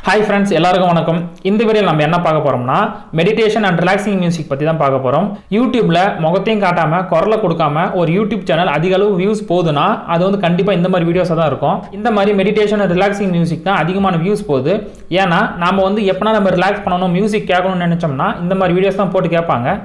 Hi friends, எல்லாருக்கும் வணக்கம். இந்த வீடியோல நம்ம என்ன பார்க்க போறோம்னா மெடிடேஷன் அண்ட் ரிலாக்ஸிங் மியூசிக் பத்தி தான் பார்க்க போறோம். YouTubeல முகத்தையும் காட்டாம குரலை கொடுக்காம ஒரு YouTube சேனல் அதிக அளவு வியூஸ் போகுதுனா அது வந்து கண்டிப்பா இந்த மாதிரி வீடியோஸா தான் இருக்கும். இந்த மாதிரி மெடிடேஷன் அண்ட் ரிலாக்ஸிங் மியூசிக் தான் அதிகமான வியூஸ் போகுது. ஏன்னா நாம வந்து எப்பனா நம்ம ரிலாக்ஸ் பண்ணனும் மியூசிக் கேட்கணும்னு நினைச்சோம்னா இந்த மாதிரி வீடியோஸ் தான் போட்டு கேட்பாங்க.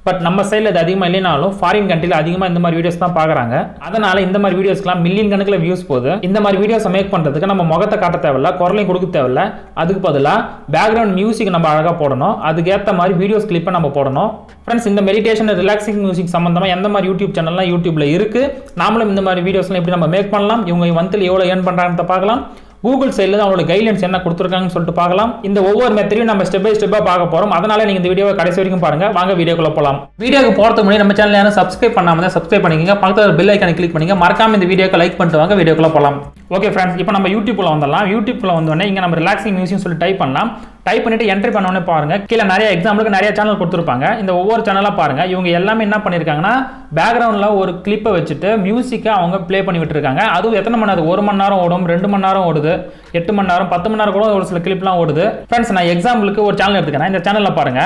பட் நம்ம சைடில் அது அதிகமாக இல்லைனாலும் ஃபாரின் கண்ட்ரியில் அதிகமாக இந்த மாதிரி வீடியோஸ் தான் பார்க்குறாங்க. அதனால இந்த மாதிரி வீடியோஸ்க்குலாம் மில்லியன் கணக்கில் வியூஸ் போகுது. இந்த மாதிரி வீடியோஸை மேக் பண்ணுறதுக்கு நம்ம முகத்தை காட்ட தேவையில்ல, குரலையும் கொடுக்க தேவையில்ல. அதுக்கு பதிலாக பேக்ரவுண்ட் மியூசிக் நம்ம அழகாக போடணும். அதுக்கேற்ற மாதிரி வீடியோஸ் கிளிப்பை நம்ம போடணும். ஃப்ரெண்ட்ஸ், இந்த மெடிடேஷன் ரிலாக்ஸிங் மியூசிக் சம்மந்தமாக எந்த மாதிரி யூடியூப் சேனல்லாம் யூடியூப்ல இருக்குது, நாமளும் இந்த மாதிரி வீடியோஸ்லாம் எப்படி நம்ம மேக் பண்ணலாம், இவங்க மந்த்லி எவ்வளோ ஏர்ன் பண்ணுறாங்கன்னு பார்க்கலாம். கூகுள் சைடில் தான் அவங்களோட கைட்லைன்ஸ் என்ன கொடுத்துருக்காங்கன்னு சொல்லிட்டு பார்க்கலாம். இந்த ஒவ்வொரு மெத்தடையும் நம்ம ஸ்டெப் பை ஸ்டெப்பாக பார்க்க போகிறோம். அதனால நீங்கள் இந்த வீடியோவை கடைசி வரைக்கும் பாருங்க. வாங்க வீடியோக்குள்ள போகலாம். வீடியோக்கு போகிறதுக்கு முன்னாடி நம்ம சேனல் யாரும் சப்ஸ்கிரைப் பண்ணாமல் தான் சப்ஸ்கிரைப் பண்ணிக்கங்க. பக்கத்தில் பெல் ஐக்கானை கிளிக் பண்ணிங்க. மறக்காம இந்த வீடியோக்கு லைக் பண்ணிட்டு வாங்க. வீடியோக்குள்ள போகலாம். ஓகே ஃப்ரெண்ட்ஸ், இப்போ நம்ம யூடியூப்ல வந்துடலாம். யூடியூப்ல வந்தோடனே இங்கே நம்ம ரிலாக்ஸிங் மியூசிக் சொல்லி டைப் பண்ணலாம். டைப் பண்ணிட்டு என்ட்ரி பண்ணோடனே பாருங்க, கீழே நிறைய எக்ஸாம்பிளுக்கு நிறைய சேனல் கொடுத்துருப்பாங்க. இந்த ஒவ்வொரு சேனலாக பாருங்க. இவங்க எல்லாமே என்ன பண்ணியிருக்காங்கன்னா பேக்ரவுண்டில் ஒரு கிளிப்பை வச்சுட்டு மியூசிக்கை அவங்க ப்ளே பண்ணி விட்டுருக்காங்க. அதுவும் எத்தனை மணி நேரம், 1 மணி நேரம் ஓடும், 2 மணி நேரம் ஓடுது, 8 மணி நேரம், 10 மணி நேரம் கூட ஒரு சில கிளிப்லாம் ஓடுது. ஃப்ரெண்ட்ஸ், நான் எக்ஸாம்பிளுக்கு ஒரு சேனல் எடுத்துக்கிறேன். இந்த சேனலில் பாருங்க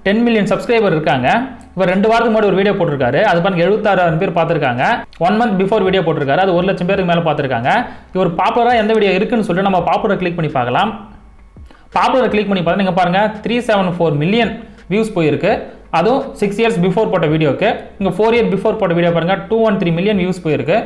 10 மில்லியன் சப்ஸ்கிரைபர் இருக்காங்க. இவர் 2 வாரத்துக்கு முன்னாடி ஒரு வீடியோ போட்டிருக்காரு. அது பாருங்க 76,000 பேர் பார்த்துருக்காங்க. 1 மந்த் பிஃபோர் வீடியோ போட்டிருக்காரு. அது 1 லட்சம் பேருக்கு மேலே பார்த்துருக்காங்க. இவர் பாப்புலராக எந்த வீடியோ இருக்குன்னு சொல்லிட்டு நம்ம பாப்புலர் கிளிக் பண்ணி பார்க்கலாம். பாப்புலர் கிளிக் பண்ணி பார்த்தா நீங்கள் பாருங்க 374 மில்லியன் வியூஸ் போயிருக்கு. அதுவும் 6 இயர்ஸ் பிஃபோர் போட்ட வீடியோக்கு. இங்கே 4 இயர் பிஃபோர் போட்ட வீடியோ பாருங்க 213 மில்லியன் வியூஸ் போயிருக்கு.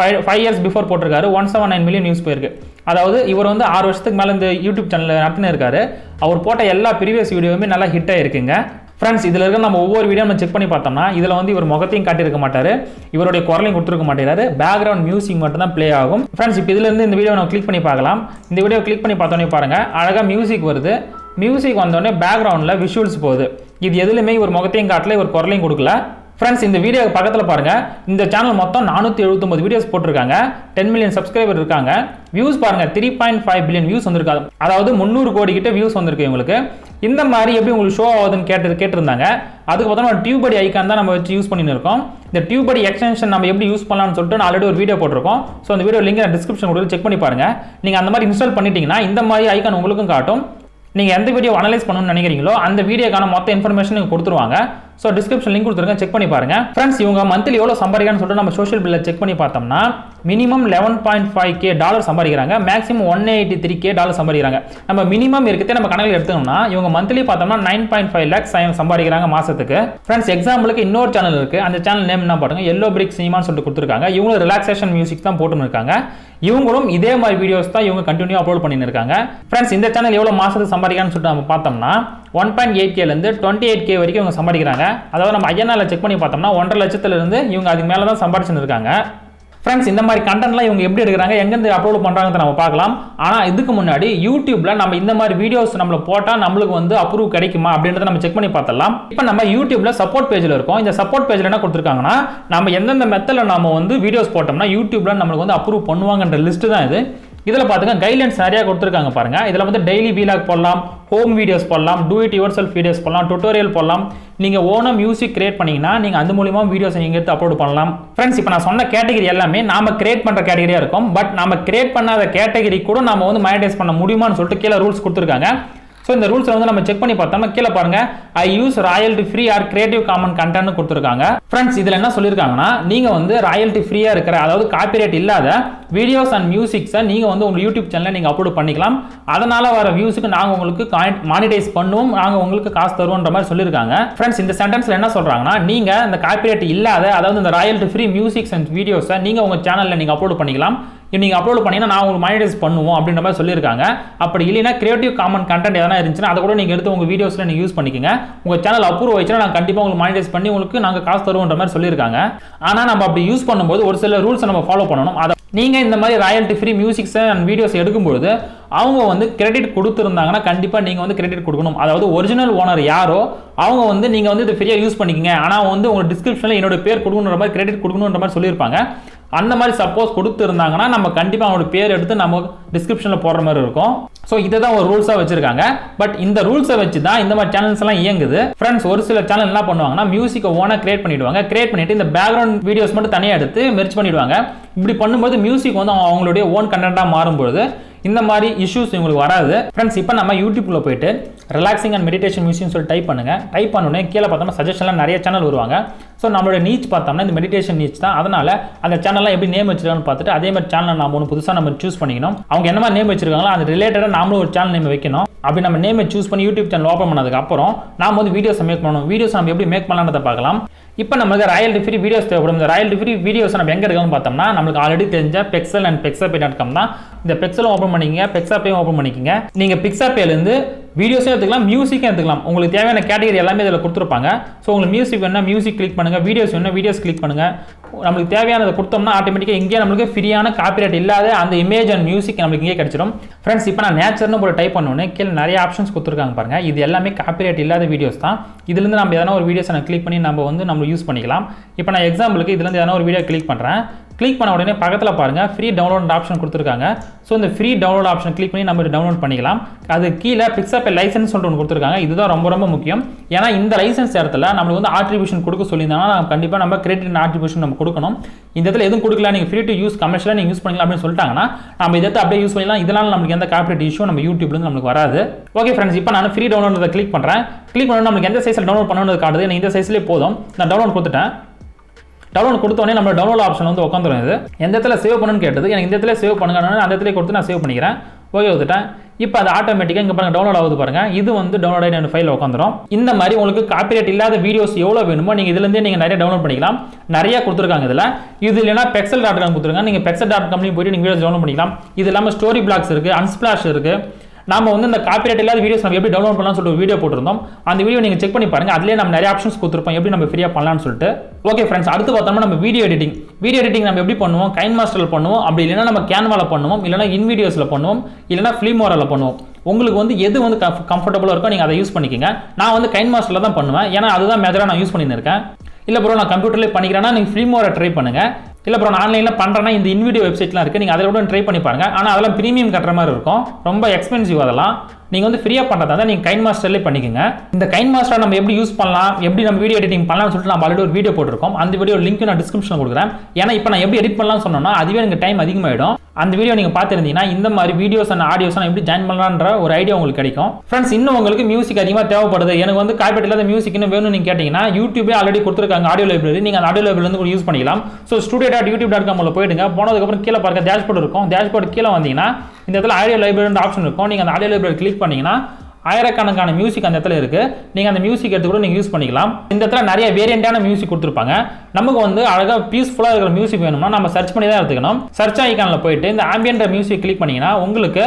5 இயர்ஸ் பிஃபோர் போட்டிருக்காரு 179 மில்லியன் வியூஸ் போயிருக்கு. அதாவது இவர் வந்து 6 வருஷத்துக்கு மேலே இந்த யூடியூப் சேனல் நடத்தினு இருக்காரு. அவர் போட்ட எல்லா ப்ரீவியஸ் வீடியோவுமே நல்லா ஹிட் ஆயிருக்குங்க. ஃப்ரெண்ட்ஸ், இதில் இருக்க நம்ம ஒவ்வொரு வீடியோ நம்ம செக் பண்ணி பார்த்தோம்னா இதில் வந்து இவர் முகத்தையும் காட்டியிருக்க மாட்டார், இவருடைய குரலையும் கொடுத்துருக்க மாட்டேங்கிறாரு. பேக்ரவுண்ட் மியூசிக் மட்டும் தான் ப்ளே ஆகும். ஃப்ரெண்ட்ஸ், இப்போ இதிலிருந்து இந்த வீடியோ நம்ம கிளிக் பண்ணி பார்க்கலாம். இந்த வீடியோ கிளிக் பண்ணி பார்த்தோன்னே பாருங்க அழகாக மியூசிக் வருது. மியூசிக் வந்தோடனே பேக்ரவுண்டில் விஷுவல்ஸ் போகுது. இது எதுலையுமே இவர் முகத்தையும் காட்டல, இவர் குரலையும் கொடுக்கல. ஃப்ரெண்ட்ஸ், இந்த வீடியோ பக்கத்தில் பாருங்க, இந்த சேனல் மொத்தம் 479 வீடியோஸ் போட்டிருக்காங்க. 10 மில்லியன் சப்ஸ்கிரைபர் இருக்காங்க. வியூஸ் பாருங்க 3.5 பில்லியன் வியூஸ் வந்திருக்காது. அதாவது 300 கோடி கிட்ட வியூஸ் வந்திருக்கு இவங்களுக்கு. இந்த மாதிரி எப்படி உங்களுக்கு ஷோ ஆகுதுன்னு கேட்டிருந்தாங்க. அதுக்கு பார்த்தோம்னா டியூபடி ஐக்கான் தான் நம்ம வச்சு யூஸ் பண்ணிட்டு இருக்கோம். இந்த டியூபடி எக்ஸ்டென்ஷன் நம்ம எப்படி யூஸ் பண்ணலாம்னு சொல்லிட்டு நான் ஆல்ரெடி ஒரு வீடியோ போட்டிருக்கோம். ஸோ அந்த வீடியோ லிங்க் நான் டிஸ்கிரிப்ஷன் கொடுத்து செக் பண்ணி பாருங்க. நீங்கள் அந்த மாதிரி இன்ஸ்டால் பண்ணிட்டீங்கன்னா இந்த மாதிரி ஐக்கான் உங்களுக்கும் காட்டும். நீங்கள் எந்த வீடியோ அனலைஸ் பண்ணணும்னு நினைக்கிறீங்களோ அந்த வீடியோக்கான மொத்த இன்ஃபர்மேஷன் நீங்கள் கொடுத்துருவாங்க. ஸோ டிஸ்கிரிப்ஷன் லிங்க் கொடுத்துருங்க, செக் பண்ணி பாருங்க. ஃப்ரெண்ட்ஸ், இவங்க மந்த்லி எவ்வளோ சம்பாதிக்கிறான்னு சொல்லிட்டு நம்ம சோஷியல் பில்ல செக் பண்ணி பார்த்தோம்னா மினிமம் $11.5K சம்பாதிக்கிறாங்க. மேக்ஸிமம் $183K சம்பாதிக்கிறாங்க. நம்ம மினிமம் இருக்கிறதே நம்ம கணக்கில் எடுத்தோம்னா இவங்க மந்த்லி பார்த்தோம்னா 9.5 lakhs சம்பாதிக்கிறாங்க மாசத்துக்கு. ஃப்ரெண்ட்ஸ், எக்ஸாம்பிளுக்கு இன்னொரு சேனல் இருக்கு. அந்த சேனல் நேம் என்ன பாருங்க, எல்லோ பிரிக் சினிமான்னு சொல்லிட்டு கொடுத்துருக்காங்க. இவங்களும் ரிலாக்ஸேஷன் மியூசிக் தான் போட்டுன்னு இருக்காங்க. இவங்களும் இதே மாதிரி வீடியோஸ் தான் இவங்க கண்டினியூ அப்லோட் பண்ணிட்டு இருக்காங்க. ஃப்ரெண்ட்ஸ், இந்த சேனல் எவ்வளோ மாசத்துக்கு சம்பாதிக்கிறான்னு சொல்லிட்டு நம்ம பார்த்தோம்னா 1.8K இருந்து 28K வரைக்கும் இவங்க சம்பாதிக்கிறாங்க. அதாவது நம்ம ஐஎன்ஆர்ல செக் பண்ணி பார்த்தோம்னா 1.5 லட்சத்திலிருந்து இவங்க அதுக்கு மேலே தான் சம்பாதிச்சுன்னு இருக்காங்க. ஃப்ரெண்ட்ஸ், இந்த மாதிரி கண்டென்ட்லாம் இவங்க எப்படி எடுக்கிறாங்க, எங்கேருந்து அப்லோட் பண்ணுறாங்கன்னு நம்ம பார்க்கலாம். ஆனால் இதுக்கு முன்னாடி யூடியூப்ல நம்ம இந்த மாதிரி வீடியோஸ் நம்மள போட்டால் நம்மளுக்கு வந்து அப்ரூவ் கிடைக்குமா அப்படின்றத நம்ம செக் பண்ணி பார்த்தலாம். இப்போ நம்ம யூடியூப்ல சப்போர்ட் பேஜில் இருக்கோம். இந்த சப்போர்ட் பேஜில் என்ன கொடுத்துருக்காங்கன்னா நம்ம எந்தெந்த மெத்தடில் நம்ம வந்து வீடியோஸ் போட்டோம்னா யூடியூப்ல நம்மளுக்கு வந்து அப்ரூவ் பண்ணுவாங்கன்ற லிஸ்ட் தான் இது. இதில் பார்த்துங்க கைட்லைன்ஸ் நிறைய கொடுத்துருக்காங்க பாருங்க. இதில் வந்து டெய்லி வீலாக் போடலாம், ஹோம் வீடியோஸ் போடலாம், do it your self videos போடலாம், டுட்டோரியல் போடலாம். நீங்கள் ஓனாக மியூசிக் கிரியேட் பண்ணீங்கன்னா நீங்கள் அந்த மூலியமாக வீடியோஸ் நீங்கள் எடுத்து அப்லோட் பண்ணலாம். ஃப்ரெண்ட்ஸ், இப்போ நான் சொன்ன கேட்டகரி எல்லாமே நாம கிரியேட் பண்ணுற கேட்டகரியாக இருக்கும். பட் நம்ம கிரியேட் பண்ணாத கேட்டகரி கூட நம்ம வந்து மானிடைஸ் பண்ண முடியுமான்னு சொல்லிட்டு கீழே ரூல்ஸ் கொடுத்துருக்காங்க. ஸோ இந்த ரூல்ஸை வந்து நம்ம செக் பண்ணி பார்த்தோம்னா கீழே பாருங்க, I use royalty free or creative common content கொடுத்துருக்காங்க. ஃப்ரெண்ட்ஸ், இதில் என்ன சொல்லியிருக்காங்கன்னா நீங்கள் வந்து ராயல்டி ஃப்ரீயாக இருக்கிற, அதாவது காப்பிரைட் இல்லாத வீடியோஸ் அண்ட் மியூசிக்ஸை நீங்கள் வந்து உங்கள் யூடியூப் சேனலில் நீங்கள் அப்லோட் பண்ணிக்கலாம். அதனால் வர வியூஸுக்கு நாங்கள் உங்களுக்கு மானிடைஸ் பண்ணுவோம், நாங்கள் உங்களுக்கு காசு தருவோன்ற மாதிரி சொல்லியிருக்காங்க. ஃப்ரெண்ட்ஸ், இந்த சென்டென்ஸில் என்ன சொல்கிறாங்கன்னா நீங்கள் இந்த காப்பிரைட் இல்லாத, அதாவது இந்த ராயல்டி ஃப்ரீ மியூசிக்ஸ் அண்ட் வீடியோஸை நீங்கள் உங்கள் சேனலில் நீங்கள் அப்லோட் பண்ணிக்கலாம். நீங்கள் அப்லோட் பண்ணீங்கன்னா நான் உங்களுக்கு மானிடைஸ் பண்ணுவோம் அப்படின்ற மாதிரி சொல்லியிருக்காங்க. அப்படி இல்லைன்னா கிரியேட்டிவ் காமன் கண்டென்ட் எதனா இருந்துச்சுன்னா அதை கூட நீங்கள் எடுத்து உங்கள் வீடியோஸில் நீங்கள் யூஸ் பண்ணிக்கோங்க. உங்கள் சேனல் அப்ரூவ் ஆயிடுச்சுன்னா நாங்கள் கண்டிப்பாக உங்களுக்கு மானிடைஸ் பண்ணி உங்களுக்கு நாங்கள் காசு தருவோன்ற மாதிரி சொல்லியிருக்காங்க. ஆனால் நம்ம அப்படி யூஸ் பண்ணும்போது ஒரு சில ரூல்ஸை நம்ம ஃபாலோ பண்ணணும். அதை நீங்கள் இந்த மாதிரி royalty free musics and videos எடுக்கும்போது அவங்க வந்து கிரெடிட் கொடுத்துருந்தாங்கன்னா கண்டிப்பாக நீங்கள் வந்து கிரெடிட் கொடுக்கணும். அதாவது ஒரிஜினல் ஓனர் யாரோ அவங்க வந்து நீங்கள் வந்து இது ஃப்ரீயாக யூஸ் பண்ணிக்கங்க, ஆனால் வந்து உங்கள் டிஸ்கிரிப்ஷனில் என்னோட பேர் கொடுக்கணுன்ற மாதிரி கிரெடிட் கொடுக்கணுன்ற மாதிரி சொல்லியிருப்பாங்க. அந்த மாதிரி சப்போஸ் கொடுத்துருந்தாங்கன்னா நம்ம கண்டிப்பாக அவங்களோட பேர் எடுத்து நம்ம டிஸ்கிரிப்ஷனில் போடுற மாதிரி இருக்கும். ஸோ இதை தான் ஒரு ரூல்ஸாக வச்சிருக்காங்க. பட் இந்த ரூல்ஸை வச்சு தான் இந்த மாதிரி சேனல்ஸ் எல்லாம் இயங்குது. ஃப்ரெண்ட்ஸ், ஒரு சில சேனல் என்ன பண்ணுவாங்கன்னா மியூசிக்கை ஓனாக கிரியேட் பண்ணிடுவாங்க. கிரியேட் பண்ணிட்டு இந்த பேக்ரவுண்ட் வீடியோஸ் மட்டும் தனியாக எடுத்து மெர்ஜ் பண்ணிடுவாங்க. இப்படி பண்ணும்போது மியூசிக் வந்து அவங்களுடைய ஓன் கண்டென்ட்டாக மாறும்போது இந்த மாதிரி இஷ்யூஸ் உங்களுக்கு வராது. ஃப்ரெண்ட்ஸ் இப்போ நம்ம யூடியூப்ல போயிட்டு ரிலாக்ஸிங் அண்ட் மெடிடேஷன் மியூசிக்னு சொல்லி டைப் பண்ணுங்க. டைப் பண்ணோன்னே கீழே பார்த்தோம்னா சஜஷன்லாம் நிறைய சேனல் வருவாங்க. ஸோ நம்மளோட நீச் பார்த்தோம்னா இந்த மெடிடேஷன் நீச் தான். அதனால அந்த சேனல்லாம் எப்படி நேம் வச்சிருக்காங்கன்னு பார்த்துட்டு அதே மாதிரி சேனல் நாம ஒன்று புதுசாக நம்ம சூஸ் பண்ணிக்கணும். அவங்க என்ன மாதிரி நேம் வச்சிருக்காங்களோ அது ரிலேட்டடாக நாமளும் ஒரு சேனல் நேம் வைக்கணும். அப்படி நம்ம நேமை சூஸ் பண்ணி யூடியூப் சேனல் ஓப்பன் பண்ணதுக்கு அப்புறம் நாம வந்து வீடியோஸ் மேக் பண்ணணும். வீடியோஸ் நம்ம எப்படி மேக் பண்ணலாம்ன்றதை பார்க்கலாம். இப்போ நமக்கு ராயல்டி ஃப்ரீ வீடியோஸ் தேவைப்படும். இந்த ராயல்டி ஃப்ரீ வீடியோஸ் நம்ம எங்கே எடுக்கணும்னு பார்த்தோம்னா நம்மளுக்கு ஆல்ரெடி தெரிஞ்ச பெக்சல் அண்ட் pixabay.com தான். இந்த பெக்சலும் ஓப்பன் பண்ணிக்கங்க, pixabay ஓப்பன் பண்ணிக்கங்க. நீங்கள் pixabay-லேருந்து வீடியோஸே எடுத்துக்கலாம், மியூசிக்கும் எடுத்துக்கலாம். உங்களுக்கு தேவையான கேட்டகரி எல்லாமே இதில் கொடுத்துருப்பாங்க. ஸோ உங்களுக்கு மியூசிக் வேணும்னா மியூசிக் கிளிக் பண்ணுங்க, வீடியோஸ் வேணும்னா வீடியோஸ் கிளிக் பண்ணுங்க. நம்மளுக்கு தேவையானதை கொடுத்தோம்னா ஆட்டோமேட்டிக்காக இங்கே நம்மளுக்கு ஃப்ரீயான காப்பிரைட் இல்லாத அந்த இமேஜ் அண்ட் மியூசிக் நம்மளுக்கு இங்கே கிடைச்சிடும். ஃப்ரெண்ட்ஸ் இப்போ நான் நேச்சர்னு ஒரு டைப் பண்ணோன்னே கீழே நிறைய ஆப்ஷன்ஸ் கொடுத்துருக்காங்க பாருங்க. இது எல்லாமே காப்பிரைட் இல்லாத வீடியோஸ் தான். இதுலேருந்து நம்ம எதனா ஒரு வீடியோஸ் கிளிக் பண்ணி நம்ம யூஸ் பண்ணிக்கலாம். இப்போ நான் எக்ஸாம்பிளுக்கு இதுலேருந்து எதனா ஒரு வீடியோ கிளிக் பண்ணுறேன். கிளிக் பண்ண உடனே பக்கத்தில் பாருங்கள் ஃப்ரீ டவுன்லோட் ஆப்ஷன் கொடுத்துருக்காங்க. ஸோ இந்த ஃப்ரீ டவுன்லோட் ஆப்ஷன் கிளிக் பண்ணி நம்ம டவுன்லோட் பண்ணிக்கலாம். அது கீழே Pixabay லைசன்ஸ் சொல்லிட்டு ஒன்று கொடுத்துருக்காங்க. இதுதான் ரொம்ப ரொம்ப முக்கியம். ஏன்னா இந்த லைசன்ஸ் இடத்துல நம்மளுக்கு வந்து ஆட்ரிபியூஷன் கொடுக்க சொல்லியிருந்தாங்கன்னா கண்டிப்பாக நம்ம கிரெடிட் ஆட்ரிபியூஷன் நம்ம கொடுக்கணும். இந்த இடத்துல எதுவும் கொடுக்கல, நீங்கள் ஃப்ரீ டு யூஸ் கமர்ஷியலாக நீங்கள் யூஸ் பண்ணிக்கலாம் அப்படின்னு சொல்லிட்டாங்கன்னா நம்ம இதை அப்படியே யூஸ் பண்ணலாம். இதனால் நமக்கு எந்த காப்பிரைட் இஷ்யூ நம்ம யூடியூப்லேருந்து நமக்கு வராது. ஓகே ஃப்ரெண்ட்ஸ், இப்போ நான் ஃப்ரீ டவுன்லோட் கிளிக் பண்ணுறேன். கிளிக் பண்ணணும் நம்மளுக்கு எந்த சைஸில் டவுன்லோட் பண்ணணும்னு காட்டுது. எனக்கு இந்த சைஸ்லேயே போதும். நான் டவுன்லோட் கொடுத்துட்டேன். டவுன்லோட் கொடுத்தோடனே நம்ம டவுன்லோட் ஆப்ஷன் வந்து உட்காந்துரும். இது எந்த இடத்துல சேவ் பண்ணணும்னு கேட்டது. எனக்கு இந்த இடத்துல சேவ் பண்ணுங்க, அந்த இடத்துல கொடுத்து நான் சேவ் பண்ணிக்கிறேன். ஓகே வந்துட்டேன். இப்போ அது ஆட்டோமேட்டிக்காக இங்கே பாருங்க டவுன்லோட் ஆகுது பாருங்க. இது வந்து டவுன்லோட் ஆகி ஃபைல் உட்காந்துரும். இந்த மாதிரி உங்களுக்கு காப்பிரைட் இல்லாத வீடியோஸ் எவ்வளோ வேணுமோ நீங்கள் இதுலேருந்தே நீங்கள் நிறைய டவுன்லோட் பண்ணிக்கலாம். நிறைய கொடுத்துருக்காங்க இதில். இது இல்லைனா pexel.com கொடுத்துருக்காங்க. நீங்கள் pexel.com போயிட்டு நீங்கள் வீடியோஸ் டவுன்லோட் பண்ணிக்கலாம். இது இல்லாமல் ஸ்டோரி பிளாக்ஸ் இருக்குது, அன்ஸ்பிளாஷ் இருக்குது. நாம வந்து இந்த காப்பிரைட் இல்லாத வீடியோஸ் நம்ம எப்படி டவுன்லோட் பண்ணலாம்னு சொல்லிட்டு வீடியோ போட்டிருந்தோம். அந்த வீடியோ நீங்கள் செக் பண்ணி பாருங்க. அதுலேயே நம்ம நிறைய ஆப்ஷன்ஸ் கொடுத்துருப்போம் எப்படி நம்ம ஃப்ரீயாக பண்ணலாம்னு சொல்லிட்டு. ஓகே ஃப்ரெண்ட்ஸ், அடுத்து பார்த்தோம்னா நம்ம வீடியோ எடிட்டிங். வீடியோ எடிட்டிங் நம்ம எப்படி பண்ணுவோம்? கைன்மாஸ்டரில் பண்ணுவோம். அப்படி இல்லைனா நம்ம கேன்வாவில் பண்ணுவோம், இல்லைனா இன்வீடியோஸில் பண்ணுவோம், இல்லைனா ஃபிலிமோராவில் பண்ணுவோம். உங்களுக்கு வந்து எது வந்து கம்ஃபர்டபுளாக இருக்கோ நீங்கள் அதை யூஸ் பண்ணிக்கோங்க. நான் வந்து கைன்மாஸ்டரில் தான் பண்ணுவேன். ஏன்னா அதுதான் மேஜராக நான் யூஸ் பண்ணின்னு இருக்கேன். இல்லை ப்ரோ நான் கம்ப்யூட்டர்லேயே பண்ணிக்கிறேன்னா நீங்கள் ஃபிலிமோரை ட்ரை பண்ணுங்கள். இல்லை ப்ரோ நான் ஆன்லைனில் பண்ணுறேன்னா இந்த இன்வீடியோ வெப்சைட்லாம் இருக்குது, நீங்கள் அதை கூட ட்ரை பண்ணி பாருங்கள். ஆனால் அதெல்லாம் ப்ரீமியம் கட்டுற மாதிரி இருக்கும், ரொம்ப எக்ஸ்பென்சிவ். அதெல்லாம் நீங்கள் வந்து ஃப்ரீயாக பண்ணுறதா தான் நீங்கள் கைன்மாஸ்டர்லேயே பண்ணிக்கோங்க. இந்த கைன்மாஸ்டர் நம்ம எப்படி யூஸ் பண்ணலாம், எப்படி நம்ம வீடியோ எடிட்டிங் பண்ணலாம்னு சொல்லிட்டு நம்ம ஆல்ரெடி ஒரு வீடியோ போட்டிருக்கோம். அந்த வீடியோ லிங்க் நான் டிஸ்கிரிப்ஷனில் கொடுக்குறேன். ஏன்னா இப்போ நான் எப்படி எடிட் பண்ணலாம்னு சொன்னோன்னா அதுவே எனக்கு டைம் அதிகமாகிடும். அந்த வீடியோ நீங்கள் பார்த்துருந்தீங்கன்னா இந்த மாதிரி வீடியோஸ் அண்ட் ஆடியோஸ் எப்படி ஜாயின் பண்ணலான்ற ஒரு ஐடியா உங்களுக்கு கிடைக்கும். ஃப்ரெண்ட்ஸ், இன்னும் உங்களுக்கு மியூசிக் அதிகமாக தேவைப்படுது, எனக்கு வந்து காப்பிரைட் இல்லாத மியூசிக் இன்னும் வேணும்னு நீங்கள் கேட்டிங்கன்னா யூடியூபே ஆல்ரெடி கொடுத்துருக்காங்க ஆடியோ லைப்ரரி. நீங்கள் அந்த ஆடியோ லைப்ரரி வந்து யூஸ் பண்ணிக்கலாம். ஸோ studio.youtube.com போயிடுங்க. போனதுக்கப்புறம் கீழே பாருங்க டேஷ்போர்ட் இருக்கும். டேஷ்போர்ட் கீழே வந்தீங்கன்னா இந்த இடத்துல ஆடியோ லைப்ரரி ஆப்ஷன் இருக்கும். நீங்கள் அந்த ஆடியோ லைப்ரரி கிளிக் பண்ணீங்கன்னா ஆயிரக்கணக்கான மியூசிக் அந்த இடத்துல இருக்கு. நீங்கள் அந்த மியூசிக் எடுத்து கூட நீங்கள் யூஸ் பண்ணிக்கலாம். இந்த இடத்துல நிறைய வேரியண்டான மியூசிக் கொடுத்துருப்பாங்க. நமக்கு வந்து அழகாக பீஸ்ஃபுல்லாக இருக்கிற மியூசிக் வேணும்னா நம்ம சர்ச் பண்ணி தான் எடுத்துக்கணும். சர்ச் ஐக்கானில் போயிட்டு இந்த ஆம்பியன்ட் மியூசிக் கிளிக் பண்ணீங்கன்னா உங்களுக்கு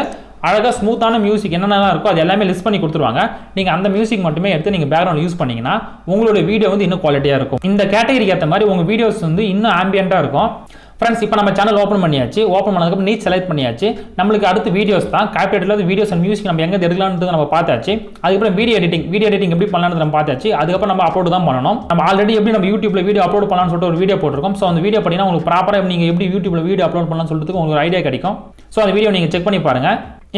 அழகாக ஸ்மூத்தான மியூசிக் என்னென்னலாம் இருக்கோ அது எல்லாமே லிஸ்ட் பண்ணி கொடுத்துருவாங்க. நீங்கள் அந்த மியூசிக் மட்டுமே எடுத்து நீங்கள் பேக்ரவுண்ட் யூஸ் பண்ணீங்கன்னா உங்களோட வீடியோ வந்து இன்னும் குவாலிட்டியாக இருக்கும். இந்த கேட்டகரிக்கு ஏற்ற மாதிரி உங்கள் வீடியோஸ் வந்து இன்னும் ஆம்பியண்ட்டாக இருக்கும். ஃப்ரெண்ட்ஸ், இப்போ நம்ம சேனல் ஓப்பன் பண்ணியாச்சு. ஓப்பன் பண்ணதுக்கப்புறம் நீட் செலக்ட் பண்ணியாச்சு. நம்மளுக்கு அடுத்து வீடியோஸ் தான். காப்பிரைட் இல்லாத வீடியோஸ் அண்ட் மியூசிக் நம்ம எங்கே எடுக்கலாம்ன்றது நம்ம பார்த்தாச்சு. அதுக்கப்புறம் வீடியோ எடிட்டிங் எப்படி பண்ணலாம்னு நம்ம பார்த்தாச்சு. அதுக்கப்புறம் நம்ம அப்லோட் தான் பண்ணணும். நம்ம ஆல்ரெடி எப்படி நம்ம யூடியூப்ல வீடியோ அப்லோட் பண்ணலாம்னு சொல்லிட்டு ஒரு வீடியோ போட்டிருக்கோம். ஸோ அந்த வீடியோ பார்த்தீங்கன்னா உங்களுக்கு ப்ராப்பராக நீங்கள் எப்படி யூடியூப்ல வீடியோ அப்லோட் பண்ணலாம்னு சொல்லிட்டு உங்களுக்கு ஒரு ஐடியா கிடைக்கும். ஸோ அந்த வீடியோ நீங்கள் செக் பண்ணி பாருங்க.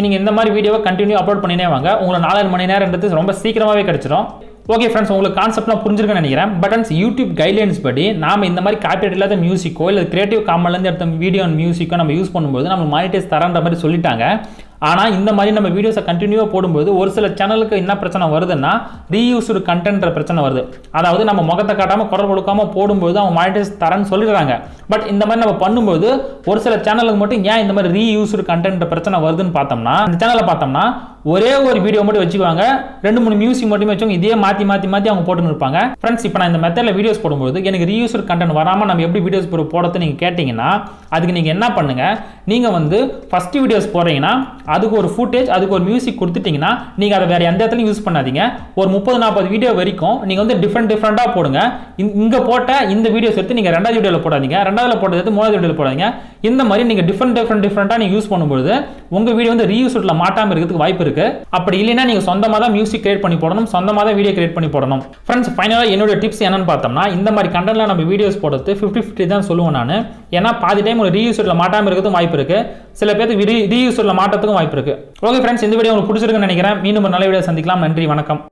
நீங்கள் இந்த மாதிரி வீடியோவை கண்டினியூ அப்லோட் பண்ணினே வாங்க. உங்களுக்கு 4 மணி நேரம்ன்றது ரொம்ப சீக்கிரமாகவே கிடைச்சிடும். ஓகே ஃப்ரெண்ட்ஸ், உங்களுக்கு கான்செப்ட்லாம் புரிஞ்சிருக்குன்னு நினைக்கிறேன். பட் யூடியூப் கைட்லைன்ஸ் படி நாம இந்த மாதிரி காப்பிரைட் இல்லாத மியூசிக்கோ இல்லை கிரியேட்டிவ் காமன்லேருந்து எடுத்த வீடியோ அண்ட் மியூசிக்கோ நம்ம யூஸ் பண்ணும்போது நம்ம மானிட்டைஸ் தரன்ற மாதிரி சொல்லிட்டாங்க. ஆனால் இந்த மாதிரி நம்ம வீடியோஸை கண்டினியூவாக போடும்போது ஒரு சில சேனலுக்கு என்ன பிரச்சனை வருதுன்னா ரீயூஸ்டு கண்டென்ட்ற பிரச்சனை வருது. அதாவது நம்ம முகத்தை காட்டாமல் குரல் கொடுக்காம போடும்போது அவங்க மானிட்டைஸ் தரன்னு சொல்லிடுறாங்க. பட் இந்த மாதிரி நம்ம பண்ணும்போது ஒரு சில சேனலுக்கு மட்டும் ஏன் இந்த மாதிரி ரீயூஸ்டு கண்டென்ட் பிரச்சனை வருதுன்னு பார்த்தோம்னா, இந்த சேனலில் பார்த்தோம்னா ஒரே ஒரு வீடியோ மட்டும் வச்சுக்குவாங்க, 2-3 மியூசிக் மட்டுமே வச்சுங்க, இதே மாற்றி அவங்க போட்டுன்னு இருப்பாங்க. ஃப்ரெண்ட்ஸ், இப்போ நான் இந்த மெத்தடில் வீடியோஸ் போடும்போது எனக்கு ரீயூஸ்டு கண்டென்ட் வராமல் நம்ம எப்படி வீடியோஸ் போடுறது நீங்கள் கேட்டிங்கன்னா அதுக்கு நீங்கள் என்ன பண்ணுங்க, நீங்கள் வந்து ஃபர்ஸ்ட் வீடியோஸ் போடுறீங்கன்னா அதுக்கு ஒரு ஃபுட்டேஜ் அதுக்கு ஒரு மியூசிக் கொடுத்துட்டீங்கன்னா நீங்கள் அதை வேறு எந்த இடத்துலையும் யூஸ் பண்ணாதீங்க. ஒரு 30-40 வீடியோ வரைக்கும் நீங்கள் வந்து டிஃப்ரெண்ட்டாக போடுங்க. இங்கே போட்ட இந்த வீடியோஸ் எடுத்து நீங்கள் 2வது வீடியோவில் போடாதீங்க, 2வதுல போட்டது எடுத்து 3வது வீடியோவில் போடாதீங்க. இந்த மாதிரி நீங்கள் டிஃப்ரெண்ட்டாக நீங்கள் யூஸ் பண்ணும்போது உங்கள் வீடியோ வந்து ரீயூஸ்டில் மாட்டாமல் இருக்கிறதுக்கு வாய்ப்பு இருக்கு. அப்படி இல்லைன்னா நீங்கள் சொந்தமாக தான் மியூசிக் கிரியேட் பண்ணி போடணும், சொந்தமாக தான் வீடியோ கிரியேட் பண்ணி போடணும். ஃப்ரெண்ட்ஸ், ஃபைனலாக என்னோட டிப்ஸ் என்னன்னு பார்த்தோம்னா இந்த மாதிரி கண்டென்ட்ல நம்ம வீடியோஸ் போடுறது 50-50 தான் சொல்லுவேன் நான். ஏன்னா பாதி டைம் ஒரு ரீயூஸ்டில் மாட்டாமல் இருக்கிறதுக்கும் வாய்ப்பு இருக்கு, சில பேருக்கு ரீயூஸ்டில் மாட்டத்துக்கும் வாய்ப்பு இருக்கு. ஓகே ஃப்ரெண்ட்ஸ், இந்த வீடியோ உங்களுக்கு பிடிச்சிருக்குன்னு நினைக்கிறேன். மீண்டும் ஒரு நல்ல வீடியோ சந்திக்கலாம். நன்றி, வணக்கம்.